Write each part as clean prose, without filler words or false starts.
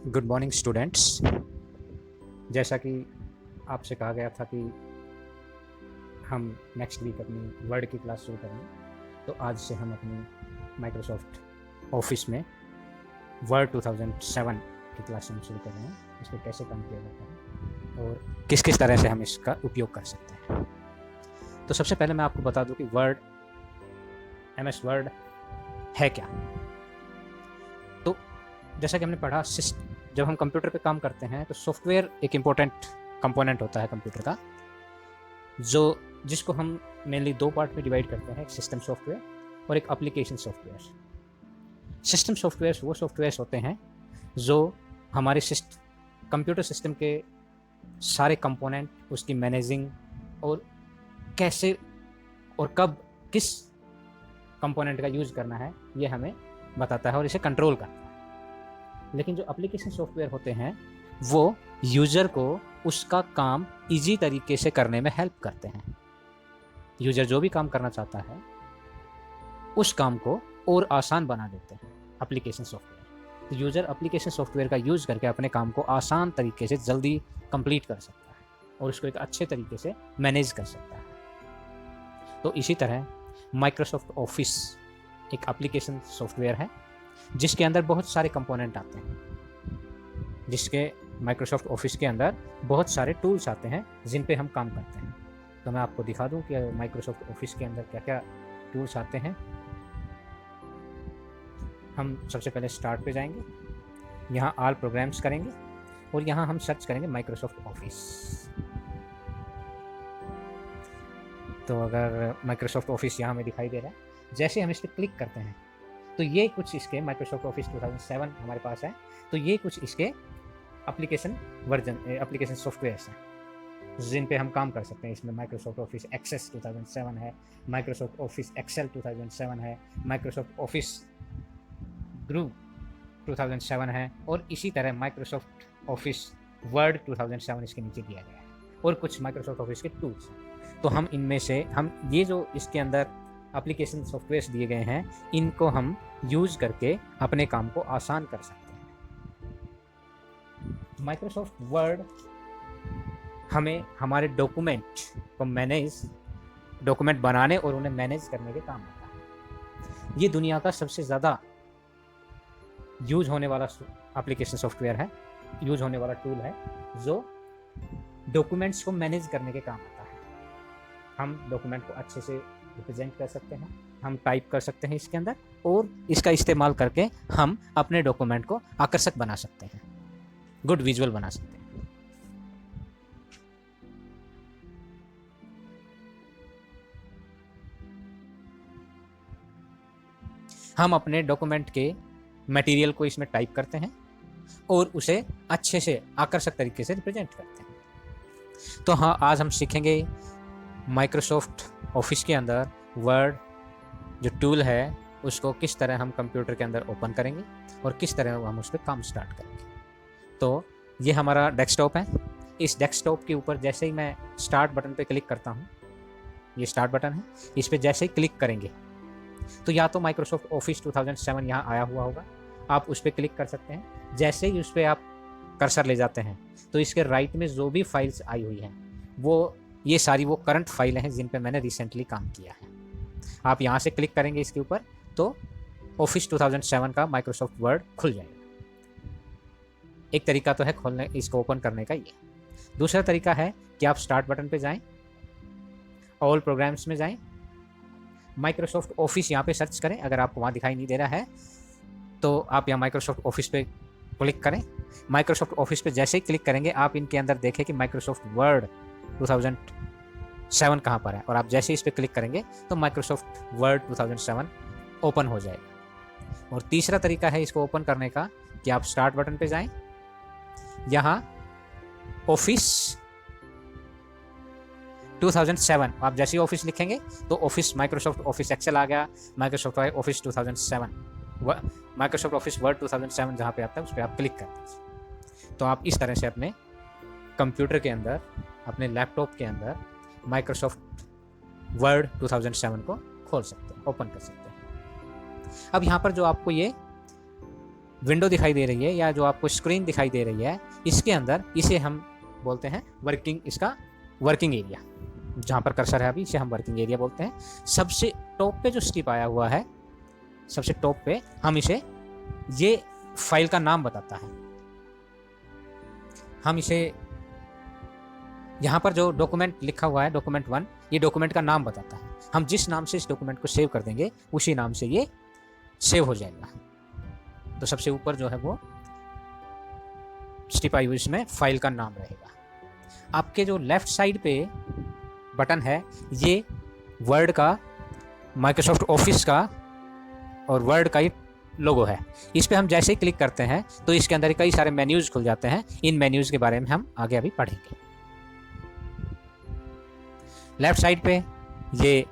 Good morning students. जैसा कि आपसे कहा गया था कि हम नेक्स्ट वीक अपनी वर्ड की क्लास शुरू करेंगे, तो आज से हम अपनी माइक्रोसॉफ्ट ऑफिस में वर्ड 2007 की क्लास हम शुरू कर रहे हैं। इस पर कैसे काम किया जाता है और किस किस तरह से हम इसका उपयोग कर सकते हैं। तो सबसे पहले मैं आपको बता दूं कि वर्ड, MS वर्ड है क्या। तो जैसा कि हमने पढ़ा, जब हम कंप्यूटर पे काम करते हैं तो सॉफ्टवेयर एक इम्पोर्टेंट कंपोनेंट होता है कंप्यूटर का, जिसको हम मेनली दो पार्ट में डिवाइड करते हैं, एक सिस्टम सॉफ्टवेयर और एक एप्लीकेशन सॉफ्टवेयर। सिस्टम सॉफ्टवेयर वो सॉफ्टवेयर होते हैं जो हमारे कंप्यूटर सिस्टम के सारे कंपोनेंट, उसकी मैनेजिंग और कैसे और कब किस कंपोनेंट का यूज़ करना है ये हमें बताता है और इसे कंट्रोल करता है। लेकिन जो एप्लीकेशन सॉफ्टवेयर होते हैं वो यूज़र को उसका काम इजी तरीके से करने में हेल्प करते हैं। यूज़र जो भी काम करना चाहता है उस काम को और आसान बना देते हैं एप्लीकेशन सॉफ्टवेयर। तो यूज़र एप्लीकेशन सॉफ्टवेयर का यूज़ करके अपने काम को आसान तरीके से जल्दी कंप्लीट कर सकता है और उसको एक अच्छे तरीके से मैनेज कर सकता है। तो इसी तरह माइक्रोसॉफ्ट ऑफिस एक एप्लीकेशन सॉफ्टवेयर है जिसके अंदर बहुत सारे कंपोनेंट आते हैं, जिसके माइक्रोसॉफ्ट ऑफिस के अंदर बहुत सारे टूल्स आते हैं जिन पे हम काम करते हैं। तो मैं आपको दिखा दूं कि माइक्रोसॉफ्ट ऑफिस के अंदर क्या क्या टूल्स आते हैं। हम सबसे पहले स्टार्ट पे जाएंगे, यहाँ ऑल प्रोग्राम्स करेंगे और यहाँ हम सर्च करेंगे माइक्रोसॉफ्ट ऑफिस। तो अगर माइक्रोसॉफ्ट ऑफिस यहाँ हमें दिखाई दे रहा है, जैसे हम इस पर क्लिक करते हैं तो ये कुछ इसके माइक्रोसॉफ्ट ऑफिस 2007 हमारे पास है। तो ये कुछ इसके एप्लीकेशन सॉफ्टवेयर्स हैं जिन पे हम काम कर सकते हैं। इसमें माइक्रोसॉफ्ट ऑफिस एक्सेस 2007 है, माइक्रोसॉफ्ट ऑफिस एक्सेल 2007 है, माइक्रोसॉफ्ट ऑफिस ग्रुप 2007 है और इसी तरह माइक्रोसॉफ्ट ऑफिस वर्ड 2007 इसके नीचे दिया गया है और कुछ माइक्रोसॉफ्ट ऑफिस के टूल्स हैं। तो हम इनमें से ये जो इसके अंदर एप्लीकेशन सॉफ्टवेयर्स दिए गए हैं, इनको हम यूज़ करके अपने काम को आसान कर सकते हैं। माइक्रोसॉफ्ट वर्ड हमें हमारे डॉक्यूमेंट बनाने और उन्हें मैनेज करने के काम आता है। ये दुनिया का सबसे ज़्यादा यूज होने वाला एप्लीकेशन सॉफ्टवेयर है, यूज होने वाला टूल है जो डॉक्यूमेंट्स को मैनेज करने के काम आता है। हम डॉक्यूमेंट को अच्छे से रिप्रेजेंट कर सकते हैं, हम टाइप कर सकते हैं इसके अंदर और इसका इस्तेमाल करके हम अपने डॉक्यूमेंट को आकर्षक बना सकते हैं, गुड विजुअल बना सकते हैं। हम अपने डॉक्यूमेंट के मटेरियल को इसमें टाइप करते हैं और उसे अच्छे से आकर्षक तरीके से रिप्रेजेंट करते हैं। तो हाँ, आज हम सीखेंगे माइक्रोसॉफ्ट ऑफिस के अंदर वर्ड जो टूल है उसको किस तरह हम कंप्यूटर के अंदर ओपन करेंगे और किस तरह हम उस पर काम स्टार्ट करेंगे। तो ये हमारा डेस्कटॉप है। इस डेस्कटॉप के ऊपर जैसे ही मैं स्टार्ट बटन पे क्लिक करता हूँ, ये स्टार्ट बटन है, इस पर जैसे ही क्लिक करेंगे तो या तो माइक्रोसॉफ्ट ऑफिस 2007 यहाँ आया हुआ होगा, आप उस पर क्लिक कर सकते हैं। जैसे ही उस पर आप कर्सर ले जाते हैं तो इसके राइट में जो भी फाइल्स आई हुई हैं ये सारी वो करंट फाइलें हैं जिन पे मैंने रिसेंटली काम किया है। आप यहाँ से क्लिक करेंगे इसके ऊपर तो ऑफिस 2007 का माइक्रोसॉफ्ट वर्ड खुल जाएगा। एक तरीका तो है खोलने, इसको ओपन करने का ये। दूसरा तरीका है कि आप स्टार्ट बटन पे जाएं, ऑल प्रोग्राम्स में जाएं, माइक्रोसॉफ्ट ऑफिस यहाँ पे सर्च करें। अगर आपको वहाँ दिखाई नहीं दे रहा है तो आप यहाँ माइक्रोसॉफ्ट ऑफिस पे क्लिक करें। माइक्रोसॉफ्ट ऑफिस पे जैसे ही क्लिक करेंगे आप इनके अंदर देखें कि माइक्रोसॉफ्ट वर्ड 2007 कहाँ पर है और आप जैसे ही इस पर क्लिक करेंगे तो माइक्रोसॉफ्ट वर्ड 2007 ओपन हो जाएगा। और तीसरा तरीका है इसको ओपन करने का कि आप स्टार्ट बटन पे जाएं, यहाँ ऑफिस 2007 आप जैसे ही ऑफिस लिखेंगे तो ऑफिस माइक्रोसॉफ्ट ऑफिस एक्सेल आ गया, Microsoft office 2007, Microsoft office word 2007 जहाँ पे आता है उस पर आप क्लिक कर दीजिए। तो आप इस तरह से अपने कंप्यूटर के अंदर, अपने लैपटॉप के अंदर माइक्रोसॉफ्ट वर्ड 2007 को खोल सकते हैं, ओपन कर सकते हैं। अब यहाँ पर जो आपको ये विंडो दिखाई दे रही है या जो आपको स्क्रीन दिखाई दे रही है, इसके अंदर इसे हम बोलते हैं वर्किंग, इसका वर्किंग एरिया, जहाँ पर कर्सर है अभी इसे हम वर्किंग एरिया बोलते हैं। सबसे टॉप पे जो स्ट्रिप आया हुआ है, सबसे टॉप पे हम इसे, ये फाइल का नाम बताता है। हम इसे यहाँ पर जो डॉक्यूमेंट लिखा हुआ है डॉक्यूमेंट 1, ये डॉक्यूमेंट का नाम बताता है। हम जिस नाम से इस डॉक्यूमेंट को सेव कर देंगे उसी नाम से ये सेव हो जाएगा। तो सबसे ऊपर जो है वो स्ट्रिप आई हुई, इसमें फाइल का नाम रहेगा। आपके जो लेफ्ट साइड पे बटन है, ये वर्ड का, माइक्रोसॉफ्ट ऑफिस का और वर्ड का ही लोगो है। इस पे हम जैसे ही क्लिक करते हैं तो इसके अंदर कई सारे मेन्यूज खुल जाते हैं। इन मेन्यूज के बारे में हम आगे अभी पढ़ेंगे। लेफ्ट साइड पे ये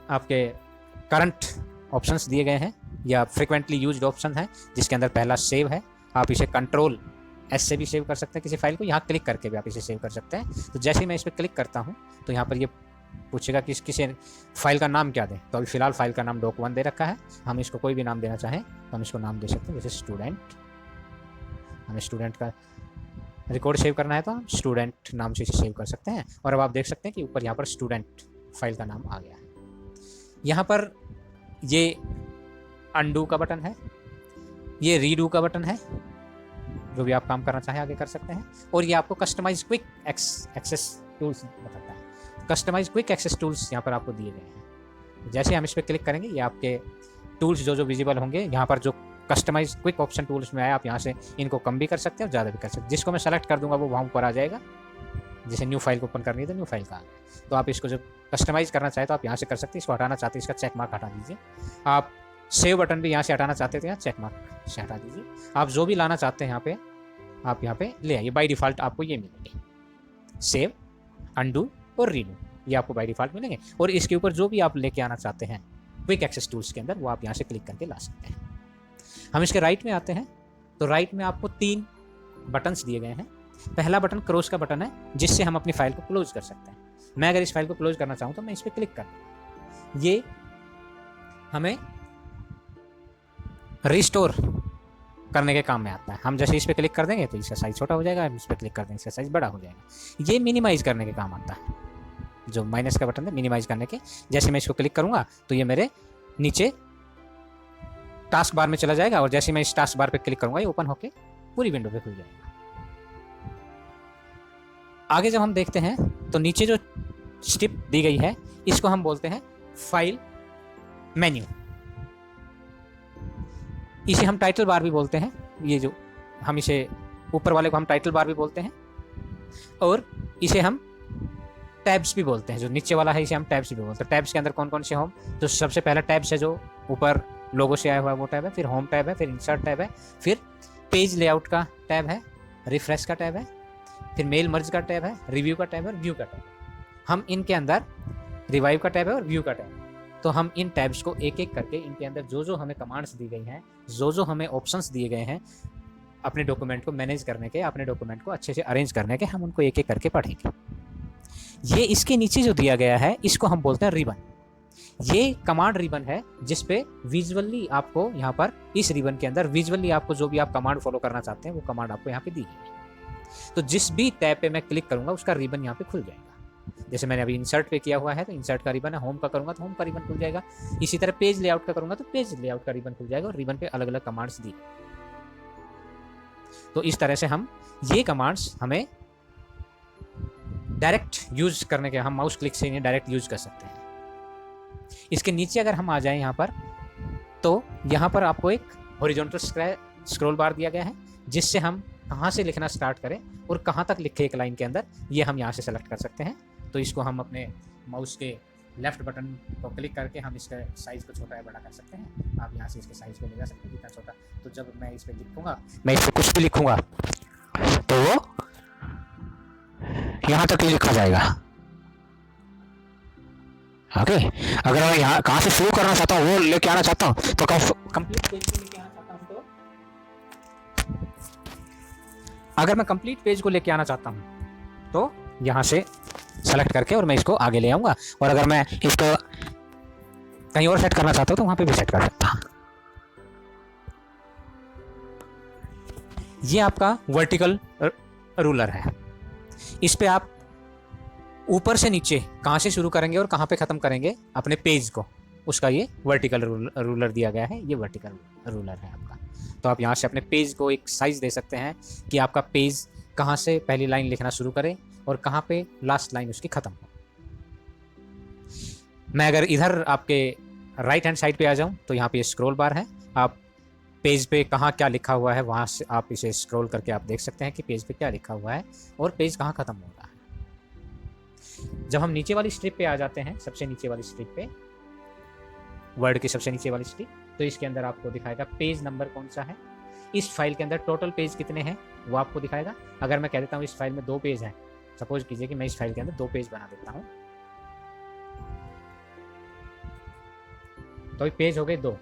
आपके करंट ऑप्शंस दिए गए हैं या फ्रिक्वेंटली यूज्ड ऑप्शन है, जिसके अंदर पहला सेव है। आप इसे कंट्रोल एस से भी सेव कर सकते हैं किसी फाइल को, यहाँ क्लिक करके भी आप इसे सेव कर सकते हैं। तो जैसे ही मैं इस पर क्लिक करता हूँ तो यहाँ पर ये पूछेगा कि किसी फाइल का नाम क्या दें। तो अभी फिलहाल फाइल का नाम doc1 दे रखा है। हम इसको कोई भी नाम देना चाहें तो हम इसको नाम दे सकते हैं, जैसे स्टूडेंट। हमें स्टूडेंट का रिकॉर्ड सेव करना है तो हम स्टूडेंट नाम से इसे सेव कर सकते हैं। और अब आप देख सकते हैं कि ऊपर यहाँ पर स्टूडेंट फाइल का नाम आ गया है। यहाँ पर ये अनडू का बटन है, ये रीडू का बटन है, जो भी आप काम करना चाहें आगे कर सकते हैं। और ये आपको कस्टमाइज क्विक एक्सेस टूल्स बताता है। कस्टमाइज क्विक एक्सेस टूल्स यहाँ पर आपको दिए गए हैं। जैसे हम इस पर क्लिक करेंगे ये आपके टूल्स जो विजिबल होंगे, यहाँ पर जो कस्टमाइज क्विक ऑप्शन टूल्स में आया, आप यहाँ से इनको कम भी कर सकते हैं और ज़्यादा भी कर सकते हैं। जिसको मैं सेलेक्ट कर दूंगा वो वहाँ ऊपर आ जाएगा। जैसे न्यू फाइल को ओपन करनी है तो न्यू फाइल का आ गया। तो आप इसको जब कस्टमाइज करना चाहे तो आप यहाँ से कर सकते हैं। इसको हटाना चाहते हैं, इसका चेक मार्क हटा दीजिए। आप सेव बटन भी यहाँ से हटाना चाहते थे, यहाँ चेक मार्क से हटा दीजिए। आप जो भी लाना चाहते हैं यहाँ पे आप यहाँ पे ले आइए। बाय डिफ़ॉल्ट आपको ये मिलेंगे, सेव, अनडू और रीडू, ये आपको बाय डिफ़ॉल्ट मिलेंगे। और इसके ऊपर जो भी आप लेके आना चाहते हैं क्विक एक्सेस टूल्स के अंदर, वो आप यहाँ से क्लिक करके ला सकते हैं। हम इसके राइट में आते हैं तो राइट में आपको 3 बटन्स दिए गए हैं। पहला बटन क्रॉस का बटन है, जिससे हम अपनी फाइल को क्लोज कर सकते हैं। मैं अगर इस फाइल को क्लोज करना चाहूँ तो मैं इस पर क्लिक कर दूँगा। ये हमें रिस्टोर करने के काम में आता है। हम जैसे इस पर क्लिक कर देंगे तो इसका साइज छोटा हो जाएगा, इस पर क्लिक कर देंगे इसका साइज बड़ा हो जाएगा। ये मिनिमाइज करने के काम आता है, जो माइनस का बटन है मिनिमाइज करने के। जैसे मैं इसको क्लिक करूंगा तो ये मेरे नीचे टास्क बार में चला जाएगा, और जैसे मैं इस टास्क बार पे क्लिक करूंगा ये ओपन होके पूरी विंडो पे खुल जाएगा। आगे जब हम देखते हैं तो नीचे जो स्ट्रिप दी गई है इसको हम बोलते हैं फाइल मेन्यू। इसे हम टाइटल बार भी बोलते हैं। ये जो हम इसे ऊपर वाले को हम टाइटल बार भी बोलते हैं, और इसे हम टैब्स भी बोलते हैं। जो नीचे वाला है इसे हम टैब्स भी बोलते हैं। टैब्स के अंदर कौन कौन से होम, तो सबसे पहला टैब्स है जो ऊपर लोगो से आया हुआ है वो टैब है, फिर होम टैब है, फिर इंसर्ट टैब है, फिर पेज लेआउट का टैब है, रिफ्रेश का टैब है, फिर मेल मर्ज का टैब है, रिव्यू का टैब है और व्यू का टैब है। हम इनके अंदर रिवाइव का टैब है और व्यू का टैब है। तो हम इन टैब्स को एक एक करके, इनके अंदर जो जो हमें कमांड्स दी गई हैं, जो जो हमें ऑप्शंस दिए गए हैं अपने डॉक्यूमेंट को मैनेज करने के, अपने डॉक्यूमेंट को अच्छे से अरेंज करने के, हम उनको एक एक करके पढ़ेंगे। ये इसके नीचे जो दिया गया है इसको हम बोलते हैं रिबन। ये कमांड रिबन है जिस पे विजुअली आपको यहाँ पर इस रिबन के अंदर विजुअली आपको जो भी आप कमांड फॉलो करना चाहते हैं वो कमांड आपको यहाँ पे दी गई है। तो जिस भी टैब पे मैं क्लिक करूंगा उसका रिबन यहाँ पे खुल जाएगा। जैसे मैंने अभी इंसर्ट पे किया हुआ है तो इंसर्ट का रिबन है, होम का करूंगा तो होम का रिबन खुल जाएगा। इसी तरह पेज लेआउट का करूंगा तो पेज लेआउट का रिबन खुल जाएगा, और रिबन पे अलग अलग कमांड्स दी। तो इस तरह से हम ये कमांड्स हमें डायरेक्ट यूज करने के, हम माउस क्लिक से इन्हें डायरेक्ट यूज कर सकते हैं। इसके नीचे अगर हम आ जाएं यहाँ पर, तो यहाँ पर आपको एक हॉरिजॉन्टल स्क्रॉल बार दिया गया है, जिससे हम कहाँ से लिखना स्टार्ट करें और कहाँ तक लिखे एक लाइन के अंदर, ये हम यहाँ से सेलेक्ट कर सकते हैं। तो इसको हम अपने माउस के लेफ्ट बटन को क्लिक करके हम इसका साइज़ को छोटा या बड़ा कर सकते हैं। आप यहाँ से इसके साइज़ को ले जा सकते हैं जितना छोटा। तो जब मैं इस पर लिखूँगा, मैं इस पर कुछ भी लिखूँगा तो वो यहाँ तक ही लिखा जाएगा। ओके, अगर मैं यहाँ कहाँ से शुरू करना चाहता हूँ वो लेके आना चाहता हूँ तो कंप्लीट पेज को लेके आना चाहता हूँ, तो अगर मैं कंप्लीट पेज को लेके आना चाहता हूँ तो यहाँ से सेलेक्ट करके और मैं इसको आगे ले आऊँगा। और अगर मैं इसको कहीं और सेट करना चाहता हूँ तो वहाँ पे भी सेट कर सकता हूँ। ये आपका वर्टिकल रूलर है। इस पे आप ऊपर से नीचे कहाँ से शुरू करेंगे और कहाँ पे ख़त्म करेंगे अपने पेज को, उसका ये वर्टिकल रूलर दिया गया है। ये वर्टिकल रूलर है आपका। तो आप यहाँ से अपने पेज को एक साइज दे सकते हैं कि आपका पेज कहाँ से पहली लाइन लिखना शुरू करे और कहाँ पे लास्ट लाइन उसकी ख़त्म हो। मैं अगर इधर आपके राइट हैंड साइड पे आ जाऊँ तो यहाँ पे स्क्रॉल बार है। आप पेज पे कहाँ क्या लिखा हुआ है वहाँ से आप इसे स्क्रॉल करके आप देख सकते हैं कि पेज पे क्या लिखा हुआ है और पेज कहाँ ख़त्म हो रहा है। जब हम नीचे वाली स्ट्रिप पे आ जाते हैं, सबसे नीचे वाली स्ट्रिप पे, वर्ड की सबसे नीचे वाली स्ट्रिप, तो इसके अंदर आपको दिखाएगा पेज नंबर कौन सा है। इस फाइल के अंदर टोटल पेज कितने हैं वो आपको दिखाएगा। अगर मैं कह देता हूँ इस फाइल में 2 पेज हैं, सपोज कीजिए कि मैं इस फाइल के अंदर 2 पेज बना देता हूँ, तो ये पेज हो गए 2।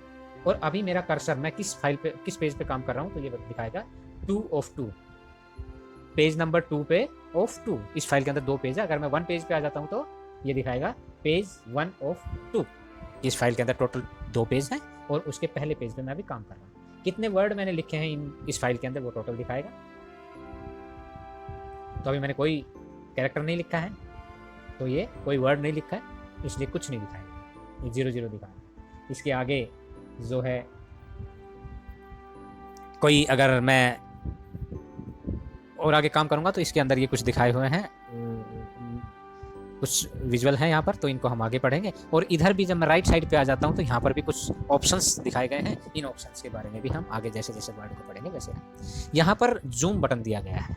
और अभी मेरा कर्सर मैं किस पेज पे काम कर रहा हूँ तो ये दिखाएगा 2 of 2, पेज नंबर 2 पे ऑफ 2। इस फाइल के अंदर 2 पेज है। अगर मैं 1 पेज पे आ जाता हूँ तो ये दिखाएगा पेज 1 of 2। इस फाइल के अंदर टोटल 2 पेज हैं और उसके पहले पेज पे मैं अभी काम कर रहा हूँ। कितने वर्ड मैंने लिखे हैं इस फाइल के अंदर वो टोटल दिखाएगा। तो अभी मैंने कोई कैरेक्टर नहीं लिखा है, तो ये कोई वर्ड नहीं लिखा है, इसलिए कुछ नहीं दिखाएगा, ये 0 दिखाएगा। इसके आगे जो है कोई, अगर मैं और आगे काम करूंगा तो इसके अंदर ये कुछ दिखाए हुए हैं, कुछ विजुअल हैं यहाँ पर, तो इनको हम आगे पढ़ेंगे। और इधर भी जब मैं राइट साइड पे आ जाता हूँ तो यहाँ पर भी कुछ ऑप्शंस दिखाए गए हैं। इन ऑप्शंस के बारे में भी हम आगे जैसे जैसे वर्ड को पढ़ेंगे वैसे। यहाँ पर जूम बटन दिया गया है,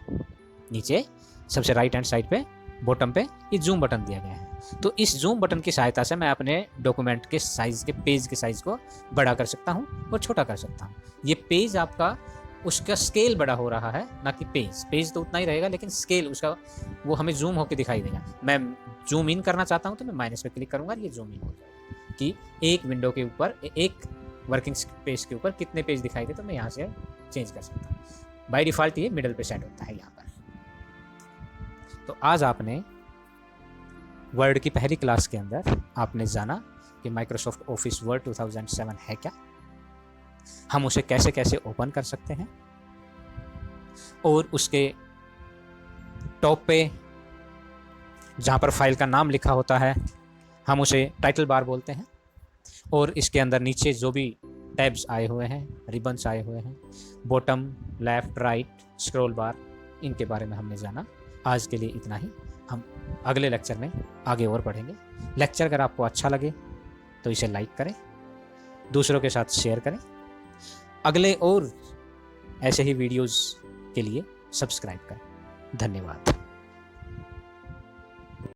नीचे सबसे राइट हैंड साइड पे बॉटम पे ये जूम बटन दिया गया है। तो इस जूम बटन की सहायता से मैं अपने डॉक्यूमेंट के साइज के, पेज के साइज को बड़ा कर सकता हूँ और छोटा कर सकता हूँ। ये पेज आपका, उसका स्केल बड़ा हो रहा है, ना कि पेज तो उतना ही रहेगा, लेकिन स्केल उसका वो हमें जूम होकर दिखाई देगा। मैं जूम इन करना चाहता हूँ तो मैं माइनस पे क्लिक करूँगा, ये जूम इन हो जाएगा कि एक विंडो के ऊपर, एक वर्किंग पेज के ऊपर कितने पेज दिखाई दे, तो मैं यहाँ से चेंज कर सकता हूँ। बाय डिफ़ॉल्ट ये मिडल पे सेट होता है यहाँ पर। तो आज आपने वर्ड की पहली क्लास के अंदर आपने जाना कि माइक्रोसॉफ्ट ऑफिस वर्ड 2007 है क्या, हम उसे कैसे कैसे ओपन कर सकते हैं, और उसके टॉप पे जहाँ पर फाइल का नाम लिखा होता है हम उसे टाइटल बार बोलते हैं, और इसके अंदर नीचे जो भी टैब्स आए हुए हैं, रिबन्स आए हुए हैं, बॉटम, लेफ्ट, राइट, स्क्रॉल बार, इनके बारे में हमने जाना। आज के लिए इतना ही। हम अगले लेक्चर में आगे और पढ़ेंगे। लेक्चर अगर आपको अच्छा लगे तो इसे लाइक करें, दूसरों के साथ शेयर करें। अगले और ऐसे ही वीडियोस के लिए सब्सक्राइब करें। धन्यवाद।